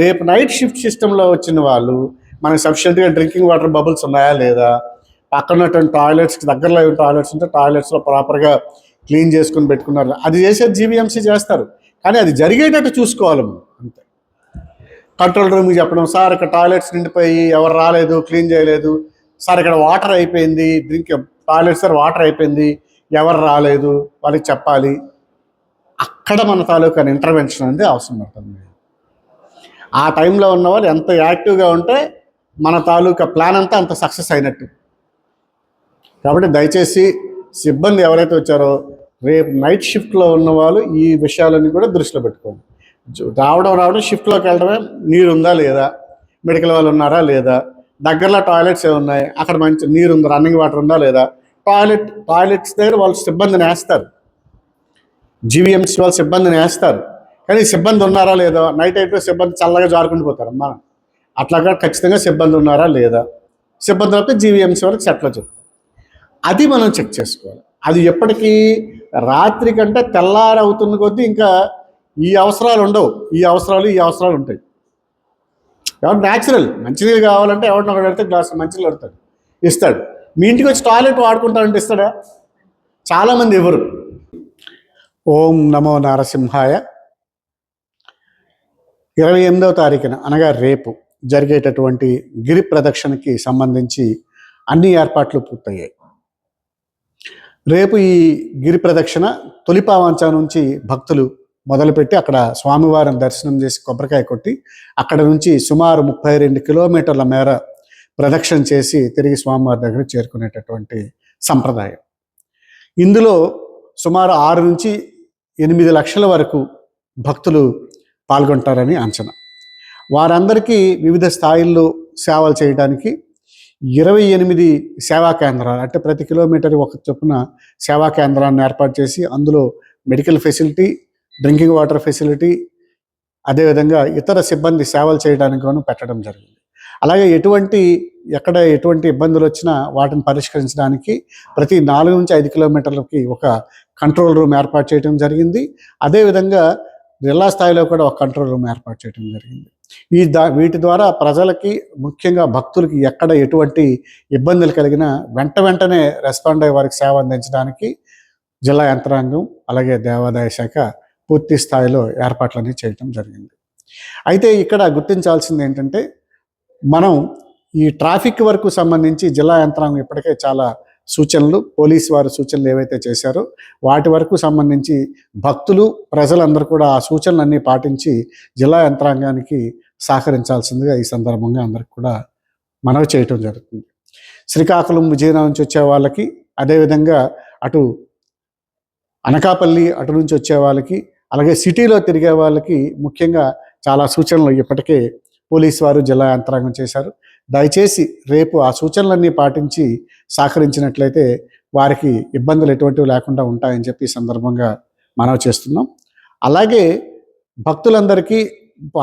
రేపు నైట్ షిఫ్ట్ సిస్టంలో వచ్చిన వాళ్ళు మనకి సఫిషియెంట్గా డ్రింకింగ్ వాటర్ బబుల్స్ ఉన్నాయా లేదా, పక్కన ఉన్నటువంటి టాయిలెట్స్కి దగ్గరలో టాయిలెట్స్ ఉంటే టాయిలెట్స్లో ప్రాపర్గా క్లీన్ చేసుకుని పెట్టుకున్నారు. అది చేసేది జీవీఎంసీ చేస్తారు, కానీ అది జరిగేటట్టు చూసుకోవాలి మనం అంతే. కంట్రోల్ రూమ్కి చెప్పడం, సార్ ఇక్కడ టాయిలెట్స్ నిండిపోయి ఎవరు రాలేదు, క్లీన్ చేయలేదు, సార్ ఇక్కడ వాటర్ అయిపోయింది, టాయిలెట్స్ సార్ వాటర్ అయిపోయింది, ఎవరు రాలేదు, వాళ్ళకి చెప్పాలి. అక్కడ మన తాలూకా ఇంటర్వెన్షన్ అనేది అవసరం పడుతుంది. ఆ టైంలో ఉన్న వాళ్ళు ఎంత యాక్టివ్గా ఉంటే మన తాలూకా ప్లాన్ అంతా అంత సక్సెస్ అయినట్టు. కాబట్టి దయచేసి సిబ్బంది ఎవరైతే వచ్చారో రేపు నైట్ షిఫ్ట్లో ఉన్న వాళ్ళు ఈ విషయాలన్నీ కూడా దృష్టిలో పెట్టుకోండి. రావడం షిఫ్ట్లోకి వెళ్ళడమే, నీరు ఉందా లేదా, మెడికల్ వాళ్ళు ఉన్నారా లేదా, దగ్గరలో టాయిలెట్స్ ఏమున్నాయి, అక్కడ మంచి నీరు ఉందా, రన్నింగ్ వాటర్ ఉందా లేదా, టాయిలెట్స్ దగ్గర వాళ్ళు సిబ్బందిని వేస్తారు, జీవీఎంసీ వాళ్ళు సిబ్బందిని వేస్తారు. కానీ సిబ్బంది ఉన్నారా లేదా, నైట్ అయితే సిబ్బంది చల్లగా జారుకుంటూ పోతారు అమ్మా, అట్లాగా ఖచ్చితంగా సిబ్బంది ఉన్నారా లేదా, సిబ్బంది అయితే జీవీఎంసీ వాళ్ళకి సెట్లో చెప్తారు. అది మనం చెక్ చేసుకోవాలి. అది ఎప్పటికీ రాత్రి కంటే తెల్లారి అవుతున్న కొద్దీ ఇంకా ఈ అవసరాలు ఉండవు, ఈ అవసరాలు ఉంటాయి. ఎవరు న్యాచురల్ మంచినీళ్ళు కావాలంటే ఎవరిని ఒకటి పెడితే గ్లాస్ మంచినీళ్ళు పెడతాడు, ఇస్తాడు. మీ ఇంటికి వచ్చి టాయిలెట్ వాడుకుంటానంటే ఇస్తాడా? చాలామంది ఎవరు. ఓం నమో నారసింహాయ. 28వ తారీఖున అనగా రేపు జరిగేటటువంటి గిరి ప్రదక్షిణకి సంబంధించి అన్ని ఏర్పాట్లు పూర్తయ్యాయి. రేపు ఈ గిరి ప్రదక్షిణ తొలిపావంచ నుంచి భక్తులు మొదలుపెట్టి అక్కడ స్వామివారిని దర్శనం చేసి కొబ్బరికాయ కొట్టి అక్కడ నుంచి సుమారు 32 కిలోమీటర్ల మేర ప్రదక్షిణ చేసి తిరిగి స్వామివారి దగ్గర చేరుకునేటటువంటి సంప్రదాయం. ఇందులో సుమారు 6 నుంచి 8 లక్షల వరకు భక్తులు పాల్గొంటారని అంచనా. వారందరికీ వివిధ స్థాయిల్లో సేవలు చేయడానికి 28 సేవా కేంద్రాలు, అంటే ప్రతి కిలోమీటర్ ఒక చొప్పున సేవా కేంద్రాన్ని ఏర్పాటు చేసి అందులో medical facility, drinking water facility, అదేవిధంగా ఇతర సిబ్బంది సేవలు చేయడానికి గాను పెట్టడం జరిగింది. అలాగే ఎక్కడ ఎటువంటి ఇబ్బందులు వచ్చినా వాటిని పరిష్కరించడానికి ప్రతి 4 నుంచి 5 కిలోమీటర్లకి ఒక కంట్రోల్ రూమ్ ఏర్పాటు చేయడం జరిగింది. అదేవిధంగా జిల్లా స్థాయిలో కూడా ఒక కంట్రోల్ రూమ్ ఏర్పాటు చేయడం జరిగింది. వీటి ద్వారా ప్రజలకి, ముఖ్యంగా భక్తులకి ఎక్కడ ఎటువంటి ఇబ్బందులు కలిగినా వెంటనే రెస్పాండ్ అయ్యే వారికి సేవ అందించడానికి జిల్లా యంత్రాంగం అలాగే దేవాదాయ శాఖ పూర్తి స్థాయిలో ఏర్పాట్లన్నీ చేయడం జరిగింది. అయితే ఇక్కడ గుర్తించాల్సింది ఏంటంటే, మనం ఈ ట్రాఫిక్ వరకు సంబంధించి జిల్లా యంత్రాంగం ఇప్పటికే చాలా సూచనలు, పోలీసు వారి సూచనలు ఏవైతే చేశారో వాటి వరకు సంబంధించి భక్తులు, ప్రజలందరూ కూడా ఆ సూచనలన్నీ పాటించి జిల్లా యంత్రాంగానికి సహకరించాల్సిందిగా ఈ సందర్భంగా అందరికి కూడా మనవి చేయటం జరుగుతుంది. శ్రీకాకుళం, విజయనగరం నుంచి వచ్చే వాళ్ళకి, అదేవిధంగా అటు అనకాపల్లి అటు నుంచి వచ్చే వాళ్ళకి, అలాగే సిటీలో తిరిగే వాళ్ళకి ముఖ్యంగా చాలా సూచనలు ఇప్పటికే పోలీసు వారు, జిల్లా యంత్రాంగం చేశారు. దయచేసి రేపు ఆ సూచనలన్నీ పాటించి సహకరించినట్లయితే వారికి ఇబ్బందులు ఎటువంటివి లేకుండా ఉంటాయని చెప్పి ఈ సందర్భంగా మనవి చేస్తున్నాం. అలాగే భక్తులందరికీ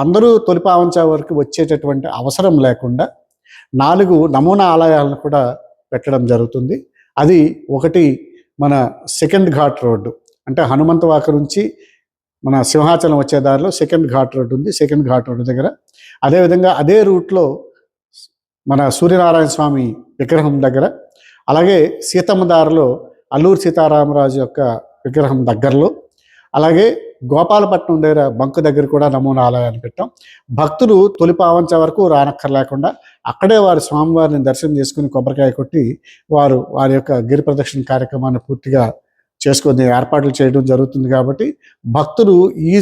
అందరూ తొలిపావంచ వరకు వచ్చేటటువంటి అవసరం లేకుండా 4 నమూనా ఆలయాలను కూడా పెట్టడం జరుగుతుంది. అది ఒకటి మన సెకండ్ ఘాట్ రోడ్డు, అంటే హనుమంతవాక నుంచి మన సింహాచలం వచ్చే దారిలో సెకండ్ ఘాట్ రోడ్డు ఉంది. సెకండ్ ఘాట్ రోడ్డు దగ్గర, అదేవిధంగా అదే రూట్లో మన సూర్యనారాయణ స్వామి విగ్రహం దగ్గర, అలాగే సీతమ్మ దారిలో అల్లూరు సీతారామరాజు యొక్క విగ్రహం దగ్గరలో, అలాగే గోపాలపట్నం దగ్గర బంకు దగ్గర కూడా నమూనా ఆలయాన్ని పెట్టాం. భక్తులు తొలిపావంచ వరకు రానక్కర్లేకుండా అక్కడే వారు స్వామివారిని దర్శనం చేసుకుని కొబ్బరికాయ కొట్టి వారి యొక్క గిరి ప్రదక్షిణ కార్యక్రమాన్ని పూర్తిగా చేసుకునే ఏర్పాట్లు చేయడం జరుగుతుంది. కాబట్టి భక్తులు ఈ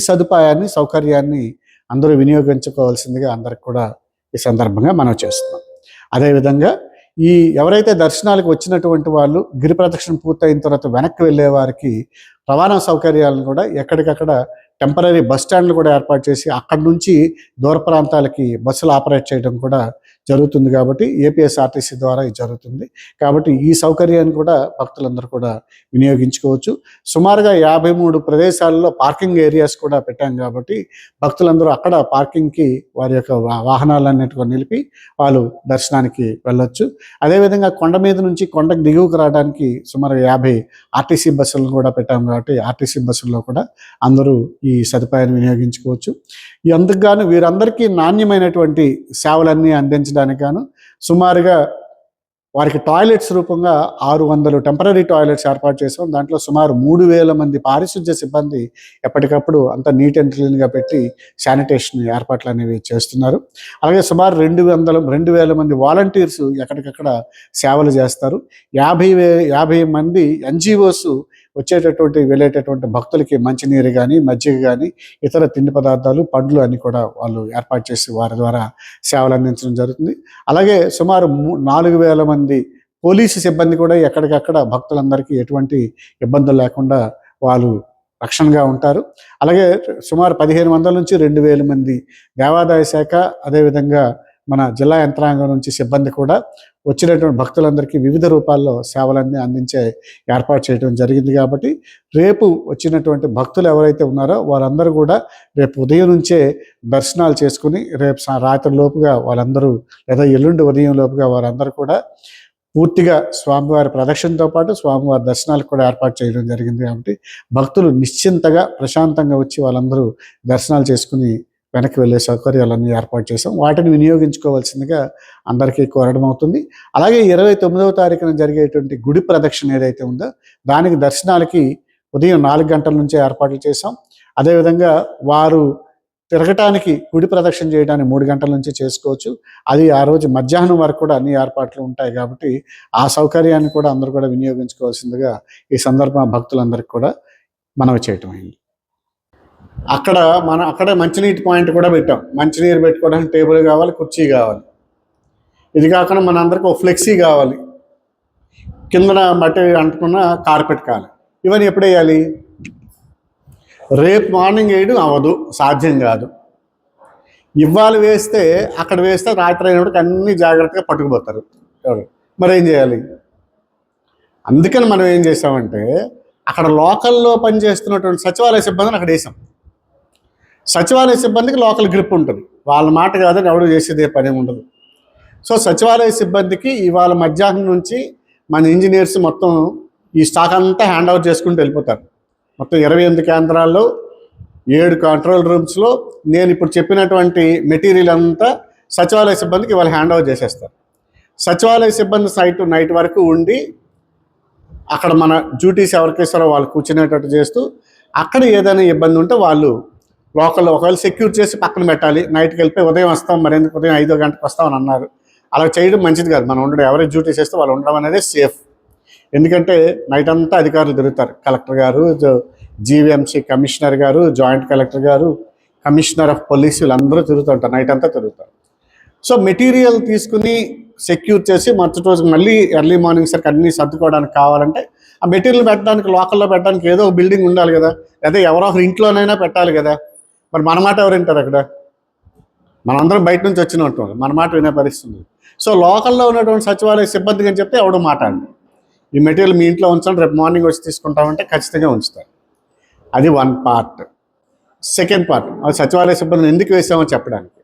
సౌకర్యాన్ని అందరూ వినియోగించుకోవాల్సిందిగా అందరికి కూడా ఈ సందర్భంగా మనం చేస్తున్నాం. అదేవిధంగా ఎవరైతే దర్శనాలకు వచ్చినటువంటి వాళ్ళు గిరి ప్రదక్షిణ పూర్తయిన తర్వాత వెనక్కి వెళ్ళే వారికి రవాణా సౌకర్యాలను కూడా ఎక్కడికక్కడ టెంపరీ బస్ స్టాండ్లు కూడా ఏర్పాటు చేసి అక్కడి నుంచి దూర ప్రాంతాలకి బస్సులు ఆపరేట్ చేయడం కూడా జరుగుతుంది. కాబట్టి ఏపీఎస్ఆర్టీసీ ద్వారా ఇది జరుగుతుంది. కాబట్టి ఈ సౌకర్యాన్ని కూడా భక్తులందరూ కూడా వినియోగించుకోవచ్చు. సుమారుగా 53 ప్రదేశాల్లో పార్కింగ్ ఏరియాస్ కూడా పెట్టాం. కాబట్టి భక్తులందరూ అక్కడ పార్కింగ్కి వారి యొక్క వాహనాలన్నిటికీ నిలిపి వాళ్ళు దర్శనానికి వెళ్ళొచ్చు. అదేవిధంగా కొండ మీద నుంచి కొండకు దిగువకు రావడానికి సుమారు 50 ఆర్టీసీ బస్సులను కూడా పెట్టాం. కాబట్టి ఆర్టీసీ బస్సుల్లో కూడా అందరూ ఈ సదుపాయాన్ని వినియోగించుకోవచ్చు. అందుకు గాను వీరందరికీ నాణ్యమైనటువంటి సేవలన్నీ అందించడానికి గాను సుమారుగా వారికి టాయిలెట్స్ రూపంగా 600 టెంపరీ టాయిలెట్స్ ఏర్పాటు చేసాం. దాంట్లో సుమారు 3000 మంది పారిశుధ్య సిబ్బంది ఎప్పటికప్పుడు అంతా నీట్ అండ్ క్లీన్గా పెట్టి శానిటేషన్ ఏర్పాట్లు అనేవి చేస్తున్నారు. అలాగే సుమారు 2,000 మంది వాలంటీర్స్ ఎక్కడికక్కడ సేవలు చేస్తారు. 50 మంది ఎన్జిఓస్ వెళ్ళేటటువంటి భక్తులకి మంచినీరు కానీ, మజ్జిగ కానీ, ఇతర తిండి పదార్థాలు, పండ్లు అన్నీ కూడా వాళ్ళు ఏర్పాటు చేసి వారి ద్వారా సేవలు అందించడం జరుగుతుంది. అలాగే సుమారు 4,000 మంది పోలీసు సిబ్బంది కూడా ఎక్కడికక్కడ భక్తులందరికీ ఎటువంటి ఇబ్బందులు లేకుండా వాళ్ళు రక్షణగా ఉంటారు. అలాగే సుమారు 1,500 నుంచి 2,000 మంది దేవాదాయ శాఖ, అదేవిధంగా మన జిల్లా యంత్రాంగం నుంచి సిబ్బంది కూడా వచ్చినటువంటి భక్తులందరికీ వివిధ రూపాల్లో సేవలన్నీ అందించే ఏర్పాటు చేయడం జరిగింది. కాబట్టి రేపు వచ్చినటువంటి భక్తులు ఎవరైతే ఉన్నారో వారందరూ కూడా రేపు ఉదయం నుంచే దర్శనాలు చేసుకుని రేపు రాత్రి లోపుగా వాళ్ళందరూ, లేదా ఎల్లుండి ఉదయం లోపుగా వారందరూ కూడా పూర్తిగా స్వామివారి ప్రదక్షిణతో పాటు స్వామివారి దర్శనాలకు కూడా ఏర్పాటు చేయడం జరిగింది. కాబట్టి భక్తులు నిశ్చింతగా, ప్రశాంతంగా వచ్చి వాళ్ళందరూ దర్శనాలు చేసుకుని వెనక్కి వెళ్ళే సౌకర్యాలన్నీ ఏర్పాటు చేసాం. వాటిని వినియోగించుకోవాల్సిందిగా అందరికీ కోరడం అవుతుంది. అలాగే 29వ తారీఖున జరిగేటువంటి గుడి ప్రదక్షిణ ఏదైతే ఉందో దానికి దర్శనాలకి ఉదయం 4 గంటల నుంచే ఏర్పాట్లు చేసాం. అదేవిధంగా వారు తిరగటానికి గుడి ప్రదక్షిణ చేయడానికి 3 గంటల నుంచి చేసుకోవచ్చు. అది ఆ రోజు మధ్యాహ్నం వరకు కూడా అన్ని ఏర్పాట్లు ఉంటాయి కాబట్టి ఆ సౌకర్యాన్ని కూడా అందరూ కూడా వినియోగించుకోవాల్సిందిగా ఈ సందర్భం భక్తులందరికీ కూడా మనవి చేయటం అయింది. అక్కడే మంచినీటి పాయింట్ కూడా పెట్టాం. మంచినీరు పెట్టుకోవడానికి టేబుల్ కావాలి, కుర్చీ కావాలి. ఇది కాకుండా మనందరికీ ఒక ఫ్లెక్సీ కావాలి, కిందన మట్టి అంటుకున్న కార్పెట్ కావాలి. ఇవన్నీ ఎప్పుడు వేయాలి? రేపు మార్నింగ్ వేయడం అవ్వదు, సాధ్యం కాదు. ఇవాళ వేస్తే అక్కడ వేస్తే రాత్రి అయినప్పటికీ అన్నీ జాగ్రత్తగా పట్టుకుపోతారు ఎవరు. మరి ఏం చేయాలి? అందుకని మనం ఏం చేసామంటే అక్కడ లోకల్లో పనిచేస్తున్నటువంటి సచివాలయ సిబ్బందిని అక్కడ వేసాం. సచివాలయ సిబ్బందికి లోకల్ గ్రిప్ ఉంటుంది, వాళ్ళ మాట కాదని ఎవడు చేసేదే పని ఉండదు. సో సచివాలయ సిబ్బందికి ఇవాళ మధ్యాహ్నం నుంచి మన ఇంజనీర్స్ మొత్తం ఈ స్టాక్ అంతా హ్యాండ్ ఓవర్ చేసుకుంటూ వెళ్ళిపోతారు. మొత్తం 28 కేంద్రాల్లో 7 కంట్రోల్ రూమ్స్లో నేను ఇప్పుడు చెప్పినటువంటి మెటీరియల్ అంతా సచివాలయ సిబ్బందికి ఇవాళ హ్యాండ్ ఓవర్ చేసేస్తారు. సచివాలయ సిబ్బంది సైట్ నైట్ వరకు ఉండి అక్కడ మన డ్యూటీస్ ఎవరికేస్తారో వాళ్ళు కూర్చునేటట్టు చేస్తూ అక్కడ ఏదైనా ఇబ్బంది ఉంటే వాళ్ళు లోకల్లో ఒకవేళ సెక్యూర్ చేసి పక్కన పెట్టాలి. నైట్కి వెళ్ళిపోయి ఉదయం వస్తాం, మరి ఎందుకు ఉదయం 5 గంటలకు వస్తామని అన్నారు. అలా చేయడం మంచిది కాదు. మనం ఉండడం ఎవరైతే డ్యూటీస్ చేస్తే వాళ్ళు ఉండడం అనేది సేఫ్. ఎందుకంటే నైట్ అంతా అధికారులు తిరుగుతారు. కలెక్టర్ గారు, జీవీఎంసీ కమిషనర్ గారు, జాయింట్ కలెక్టర్ గారు, కమిషనర్ ఆఫ్ పోలీస్ వీళ్ళందరూ తిరుగుతుంటారు, నైట్ అంతా తిరుగుతారు. సో మెటీరియల్ తీసుకుని సెక్యూర్ చేసి మరుసటి రోజు మళ్ళీ ఎర్లీ మార్నింగ్ సరికి అన్నీ సర్దుకోవడానికి కావాలంటే ఆ మెటీరియల్ పెట్టడానికి లోకల్లో పెట్టడానికి ఏదో ఒక బిల్డింగ్ ఉండాలి కదా, లేదా ఎవరో ఒకరి ఇంట్లోనైనా పెట్టాలి కదా. మరి మన మాట ఎవరు వింటారు? అక్కడ మనందరం బయట నుంచి వచ్చినట్టు మన మాట వినే పరిస్థితుంది. సో లోకల్లో ఉన్నటువంటి సచివాలయ సిబ్బందికి అని చెప్తే ఎవడు మాట అండి, ఈ మెటీరియల్ మీ ఇంట్లో ఉంచండి, రేపు మార్నింగ్ వచ్చి తీసుకుంటామంటే ఖచ్చితంగా ఉంచుతారు. అది వన్ పార్ట్. సెకండ్ పార్ట్, అది సచివాలయ సిబ్బందిని ఎందుకు వేసామో చెప్పడానికి.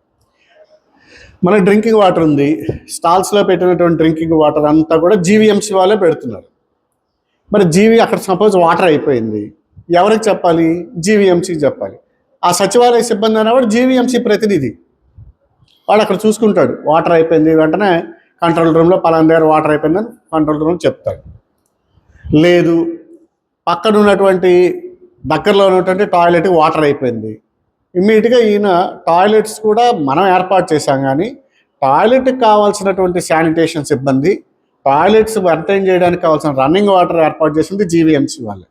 మన డ్రింకింగ్ వాటర్ ఉంది, స్టాల్స్లో పెట్టినటువంటి డ్రింకింగ్ వాటర్ అంతా కూడా జీవీఎంసీ వాళ్ళే పెడుతున్నారు. మరి అక్కడ సపోజ్ వాటర్ అయిపోయింది, ఎవరికి చెప్పాలి? జీవీఎంసీకి చెప్పాలి. ఆ సచివాలయ సిబ్బంది అనేవాడు జీవీఎంసీ ప్రతినిధి, వాడు అక్కడ చూసుకుంటాడు. వాటర్ అయిపోయింది వెంటనే కంట్రోల్ రూమ్లో పలానా దగ్గర వాటర్ అయిపోయిందని కంట్రోల్ రూమ్ చెప్తాడు. లేదు పక్కన ఉన్నటువంటి దగ్గరలో ఉన్నటువంటి టాయిలెట్కి వాటర్ అయిపోయింది, ఇమ్మీడియట్గా ఈయన టాయిలెట్స్ కూడా మనం ఏర్పాటు చేశాం, కానీ టాయిలెట్కి కావాల్సినటువంటి శానిటేషన్ సిబ్బంది, టాయిలెట్స్ మెయింటైన్ చేయడానికి కావాల్సిన రన్నింగ్ వాటర్ ఏర్పాటు చేసింది జీవీఎంసీ వాళ్ళే.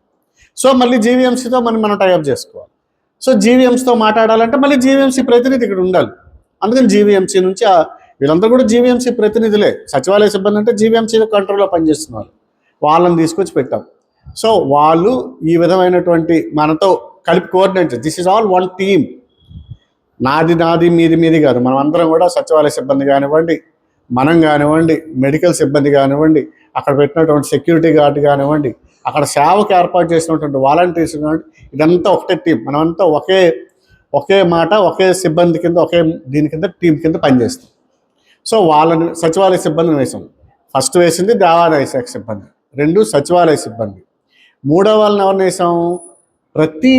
సో మళ్ళీ జీవీఎంసీతో మనం టైఅప్ చేసుకోవాలి. సో జీవీఎంసీతో మాట్లాడాలంటే మళ్ళీ జీవీఎంసీ ప్రతినిధి ఇక్కడ ఉండాలి. అందుకని జీవీఎంసీ నుంచి వీళ్ళందరూ కూడా జీవీఎంసీ ప్రతినిధులే. సచివాలయ సిబ్బంది అంటే జీవీఎంసీ కంట్రోల్లో పనిచేస్తున్న వాళ్ళని తీసుకొచ్చి పెట్టాం. సో వాళ్ళు ఈ విధమైనటువంటి మనతో కలిపి coordinate, this is all one team. నాది మీది కాదు, మనం అందరం కూడా సచివాలయ సిబ్బంది కానివ్వండి, మనం కానివ్వండి, మెడికల్ సిబ్బంది కానివ్వండి, అక్కడ పెట్టినటువంటి సెక్యూరిటీ గార్డు కానివ్వండి, అక్కడ సేవకు ఏర్పాటు చేసినటువంటి వాలంటీర్స్ కానివ్వండి, ఇదంతా ఒకటే టీం. మనమంతా ఒకే మాట, ఒకే సిబ్బంది కింద, ఒకే దీని కింద టీం కింద పనిచేస్తాం. సో వాళ్ళని సచివాలయ సిబ్బందిని వేసాం. ఫస్ట్ వేసింది దేవాదాయ శాఖ సిబ్బంది, 2 సచివాలయ సిబ్బంది. 3వ వాళ్ళని ఎవరిని వేసాం? ప్రతి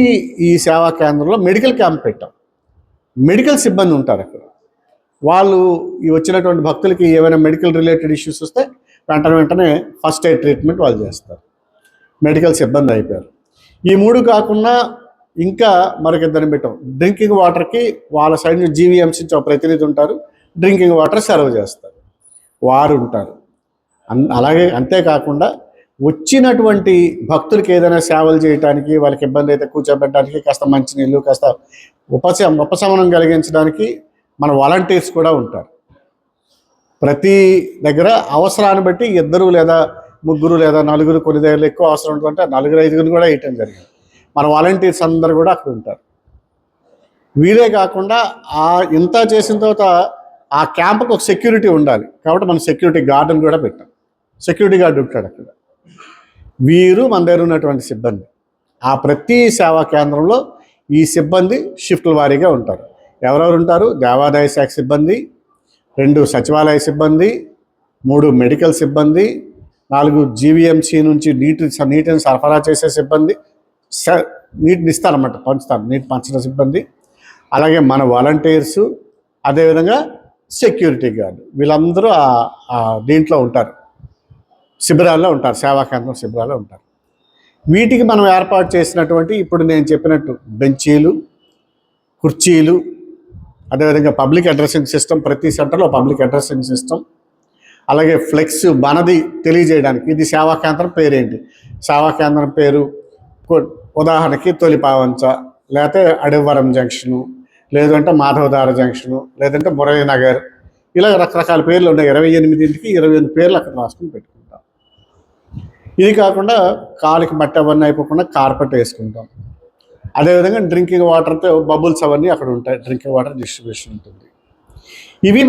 ఈ సేవా కేంద్రంలో మెడికల్ క్యాంప్ పెట్టాం. మెడికల్ సిబ్బంది ఉంటారు అక్కడ. వాళ్ళు ఈ వచ్చినటువంటి భక్తులకి ఏమైనా మెడికల్ రిలేటెడ్ ఇష్యూస్ వస్తే వెంటనే ఫస్ట్ ఎయిడ్ ట్రీట్మెంట్ వాళ్ళు చేస్తారు. మెడికల్ సిబ్బంది అయిపోయారు. ఈ 3 కాకుండా ఇంకా మరొకిద్దరిని పెట్టాం. డ్రింకింగ్ వాటర్కి వాళ్ళ సైడ్ నుంచి జీవీఎంసీ నుంచి ఒక ప్రతినిధి ఉంటారు, డ్రింకింగ్ వాటర్ సర్వ్ చేస్తారు, వారు ఉంటారు. అలాగే అంతేకాకుండా వచ్చినటువంటి భక్తులకి ఏదైనా సేవలు చేయడానికి, వాళ్ళకి ఇబ్బంది అయితే కూర్చోబెట్టడానికి, కాస్త మంచినీళ్ళు, కాస్త ఉపశమనం కలిగించడానికి మన వాలంటీర్స్ కూడా ఉంటారు. ప్రతి దగ్గర అవసరాన్ని బట్టి 2 లేదా 3 లేదా 4, కొన్ని దగ్గర ఎక్కువ అవసరం ఉంటుందంటే 4, 5 కూడా వేయటం జరిగింది. మన వాలంటీర్స్ అందరూ కూడా అక్కడ ఉంటారు. వీరే కాకుండా ఇంత చేసిన తర్వాత ఆ క్యాంప్కి ఒక సెక్యూరిటీ ఉండాలి కాబట్టి మనం సెక్యూరిటీ గార్డుని కూడా పెట్టాం. సెక్యూరిటీ గార్డు ఉంటాడు అక్కడ. వీరు మన దగ్గర ఉన్నటువంటి సిబ్బంది. ఆ ప్రతి సేవా కేంద్రంలో ఈ సిబ్బంది షిఫ్ట్ల వారీగా ఉంటారు. ఎవరెవరు ఉంటారు? దేవాదాయ శాఖ సిబ్బంది, 2 సచివాలయ సిబ్బంది, 3 మెడికల్ సిబ్బంది, 4 జీవీఎంసీ నుంచి నీటిని సరఫరా చేసే సిబ్బంది, నీటిని ఇస్తారన్నమాట, పంచుతారు, నీటి పంచడం సిబ్బంది, అలాగే మన వాలంటీర్సు, అదేవిధంగా సెక్యూరిటీ గార్డు, వీళ్ళందరూ దీంట్లో ఉంటారు, శిబిరాల్లో ఉంటారు, సేవా కేంద్రం శిబిరాల్లో ఉంటారు. వీటికి మనం ఏర్పాటు చేసినటువంటి ఇప్పుడు నేను చెప్పినట్టు బెంచీలు, కుర్చీలు, అదేవిధంగా పబ్లిక్ అడ్రసింగ్ సిస్టమ్, ప్రతి సెంటర్లో పబ్లిక్ అడ్రసింగ్ సిస్టమ్, అలాగే ఫ్లెక్స్ మనది తెలియజేయడానికి, ఇది సేవా కేంద్రం పేరేంటి, సేవా కేంద్రం పేరు ఉదాహరణకి తొలిపావంచ, లేకపోతే అడవరం జంక్షను, లేదంటే మాధవదార జంక్షను, లేదంటే మురళీనగర్, ఇలా రకరకాల పేర్లు ఉన్నాయి. 28కి 28 పేర్లు అక్కడ రాసుకుని పెట్టుకుంటాం. ఇది కాకుండా కాలికి మట్టి అవన్నీ అయిపోకుండా కార్పెట్ వేసుకుంటాం. అదేవిధంగా డ్రింకింగ్ వాటర్తో బబుల్స్ అవన్నీ అక్కడ ఉంటాయి, డ్రింకింగ్ వాటర్ డిస్ట్రిబ్యూషన్ ఉంటుంది. ఇవి